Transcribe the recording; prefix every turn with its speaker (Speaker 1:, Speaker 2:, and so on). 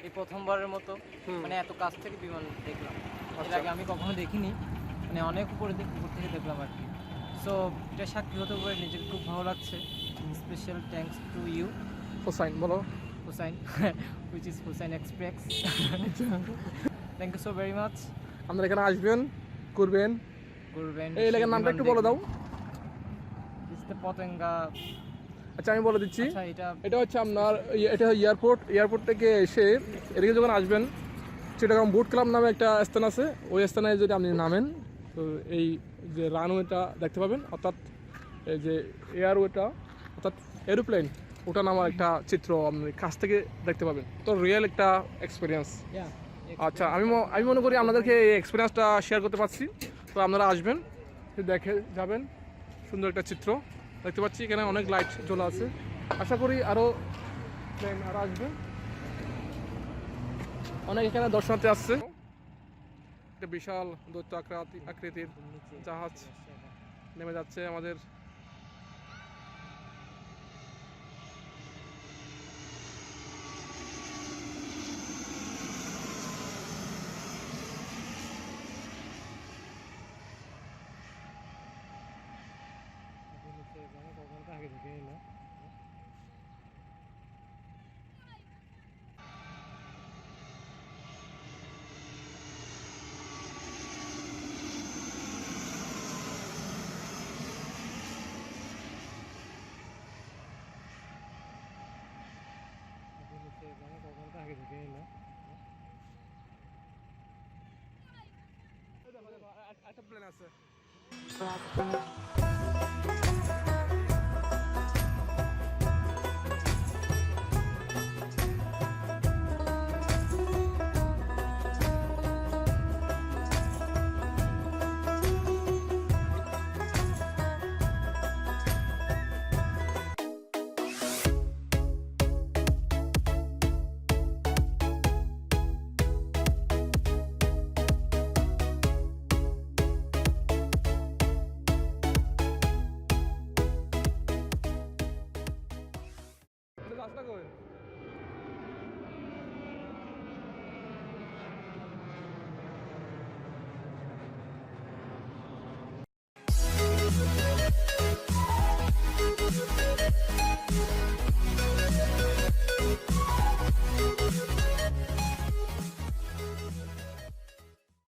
Speaker 1: এই প্রথমবারের মতো মানে এত কাছ থেকে বিমান দেখলাম। এর আগে আমি কখনো দেখিনি, মানে অনেক উপর থেকে দেখলাম আর কি। সো এটা সাক্ষী হতে পারে, নিজেকে খুব ভালো লাগছে। Special thanks to you
Speaker 2: Hossain, বলো।
Speaker 1: Hossain, which is Hossain Express. Thank you so very much.
Speaker 2: আপনারা এখানে আসবেন, ঘুরবেন। এই এলাকার নামটা একটু বলে দাও।
Speaker 1: This is the Patenga।
Speaker 2: আচ্ছা আমি বলে দিচ্ছি।
Speaker 1: আচ্ছা
Speaker 2: এটা হচ্ছে আপনার এটা এয়ারপোর্ট থেকে এসে এদিকে যখন আসবেন, চিটাগাং বুট ক্লাব নামে একটা স্থান আছে। ওই স্থানে যদি আপনি নামেন, তো এই যে রানওয়েটা দেখতে পাবেন, অর্থাৎ এই যে এয়ারওয়েটা অর্থাৎ এরোপ্লেন, ওটা নামার একটা চিত্র আপনি কাছ থেকে দেখতে পাবেন। তো রিয়েল একটা এক্সপিরিয়েন্স। আচ্ছা আমি মনে করি আপনাদেরকে এই এক্সপিরিয়েন্সটা শেয়ার করতে পারছি। তো আপনারা আসবেন, দেখে যাবেন। সুন্দর একটা চিত্র দেখতে পাচ্ছি, এখানে অনেক লাইট জ্বলা আছে। আশা করি আরও প্লেন আরও আসবে, অনেক এখানে দর্শনার্থী আসছে। একটা বিশাল দৈত্য আকৃতির জাহাজ নেমে যাচ্ছে আমাদের। একটা প্লেন আছে। রাস্তা কই?